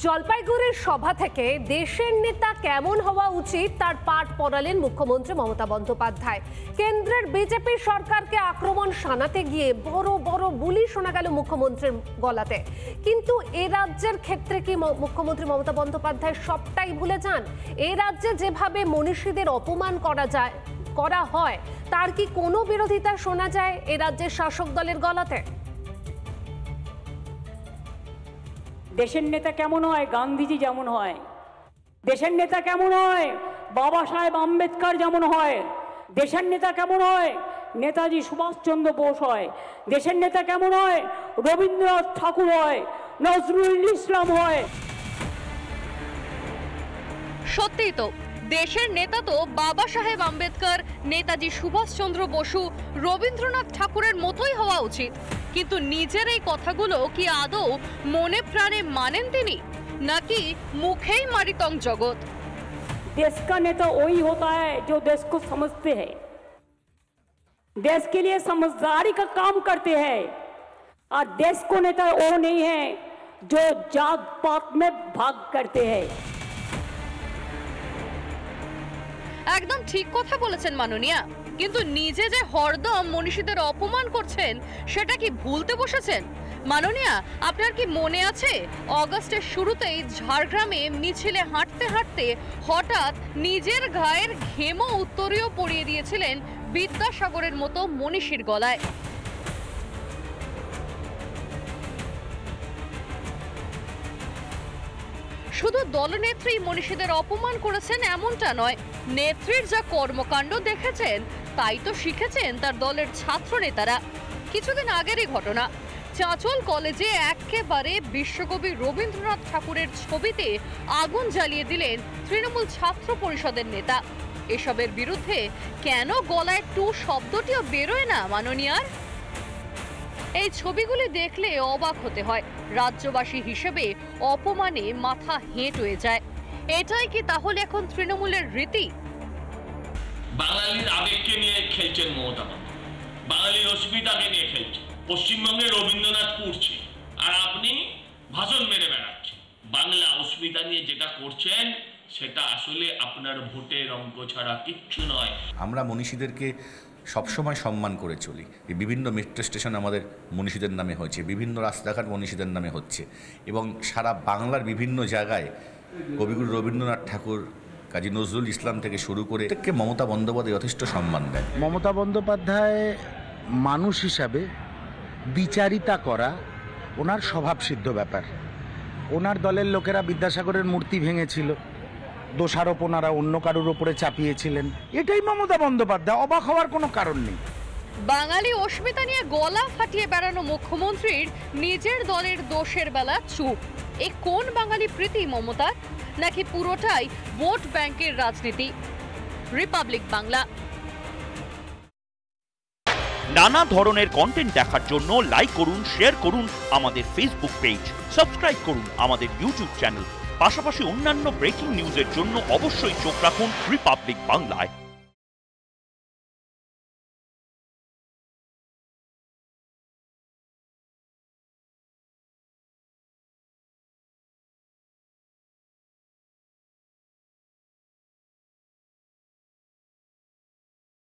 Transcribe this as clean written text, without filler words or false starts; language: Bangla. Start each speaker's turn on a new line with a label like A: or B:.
A: জলপাইগুড়ির সভা থেকে দেশের নেতা কেমন হওয়া উচিত তার পাঠ পড়ালেন মুখ্যমন্ত্রী মমতা বন্দ্যোপাধ্যায়। কেন্দ্রের বিজেপি সরকারকে আক্রমণ শানাতে গিয়ে বড় বড় বুলি শোনা গেল মুখ্যমন্ত্রীর গলাতে। কিন্তু এ রাজ্যের ক্ষেত্রে কি মুখ্যমন্ত্রী মমতা বন্দ্যোপাধ্যায় সবটাই ভুলে যান? এ রাজ্যে যেভাবে মনীষীদের অপমান করা হয় তার কি কোনো বিরোধিতা শোনা যায় এ রাজ্যের শাসক দলের গলাতে?
B: দেশের নেতা কেমন হয়? গান্ধীজি যেমন হয়। দেশের নেতা কেমন হয়? বাবা সাহেব আম্বেদকর যেমন হয়। দেশের নেতা কেমন হয়? নেতাজি সুভাষচন্দ্র বোস হয়। দেশের নেতা কেমন হয়? রবীন্দ্রনাথ ঠাকুর হয়, নজরুল ইসলাম হয়।
C: সত্যিই তো, দেশের নেতা তো বাবা সাহেব আম্বেদকর, নেতাজি সুভাষচন্দ্র বসু, রবীন্দ্রনাথ ঠাকুরের মতোই হওয়া উচিত। কিন্তু নিজের এই কথাগুলো কি আদৌ মনে প্রাণে মানেন তিনি, নাকি মুখেই মারিতং জগৎ?
B: देश का नेता वही होता है जो देश को समझते हैं, देश के लिए समझदारी का काम करते हैं। और देश को नेता वो नहीं है जो जात पात में भाग करते हैं।
C: একদম ঠিক কথা বলেছেন মাননীয়া, কিন্তু নিজে যে হরদম মনীষীদের অপমান করছেন সেটা কি ভুলতে বসেছেন? মাননীয়া, আপনার কি মনে আছে অগাস্টের শুরুতেই ঝাড়গ্রামে মিছিলে হাঁটতে হাঁটতে হঠাৎ নিজের গায়ের ঘেমো উত্তরীয় পরিয়ে দিয়েছিলেন বিদ্যাসাগরের মতো মনীষীর গলায়? শুধু দলনেত্রী মনীষীদের অপমান করেছেন এমনটা নয়, নেত্রীর যা কর্মকাণ্ড দেখেছেন তাই তো শিখেছেন তার দলের ছাত্র নেতারা। কিছুদিন আগেরই ঘটনা, চাঁচল কলেজে একেবারে বিশ্বকবি রবীন্দ্রনাথ ঠাকুরের ছবিতে আগুন জ্বালিয়ে দিলেন তৃণমূল ছাত্র পরিষদের নেতা। এসবের বিরুদ্ধে কেন গলায় টু শব্দটিও বেরোয় না মাননীয়ার? এই ছবিগুলি দেখলে অবাক হতে হয়। রাজ্যবাসী হিসেবে অপমানে মাথা হেঁট হয়ে যায়। এটাই কি তাহলে এখন তৃণমূলের রীতি?
D: বাঙালির আবেগকে নিয়ে খেলছেন মমতা বন্দ্যোপাধ্যায়, বাঙালির অস্মিতাকে নিয়ে খেলছেন। পশ্চিমবঙ্গে রবীন্দ্রনাথ পড়ছে আর আপনি ভাষণ মেরে বেড়াচ্ছেন। বাংলা অস্মিতা নিয়ে যেটা করছেন সেটা আসলে আপনার ভোটের অঙ্ক ছাড়া কিচ্ছু নয়।
E: আমরা মনীষীদেরকে সবসময় সম্মান করে চলি। বিভিন্ন মেট্রো স্টেশন আমাদের মনীষীদের নামে হয়েছে, বিভিন্ন রাস্তাঘাট মনীষীদের নামে হচ্ছে, এবং সারা বাংলার বিভিন্ন জায়গায় কবিগুরু রবীন্দ্রনাথ ঠাকুর, কাজী নজরুল ইসলাম থেকে শুরু করে মমতা বন্দ্যোপাধ্যায় যথেষ্ট সম্মান দেন।
F: মমতা বন্দ্যোপাধ্যায় মানুষ হিসাবে বিচারিতা করা ওনার স্বভাবসিদ্ধ ব্যাপার। ওনার দলের লোকেরা বিদ্যাসাগরের মূর্তি ভেঙেছিল, দোষারোপ ওনারা অন্য কারোর উপরে চাপিয়েছিলেন। এটাই মমতা বন্দ্যোপাধ্যায়, অবাক হওয়ার কোনো কারণ নেই।
C: বাঙালি অস্মিতা নিয়ে গলা ফাটিয়ে বেড়ানো মুখ্যমন্ত্রীর নিজের দলের দোষের বেলা চুপ। এ কোন বাঙালি প্রীতি মমতার, নাকি পুরোটাই ভোট ব্যাংকের রাজনীতি? রিপাবলিক বাংলা।
G: নানা ধরনের কন্টেন্ট দেখার জন্য লাইক করুন, শেয়ার করুন আমাদের ফেসবুক পেজ, সাবস্ক্রাইব করুন আমাদের ইউটিউব চ্যানেল। পাশাপাশি অন্যান্য ব্রেকিং নিউজের জন্য অবশ্যই চোখ রাখুন রিপাবলিক বাংলায়।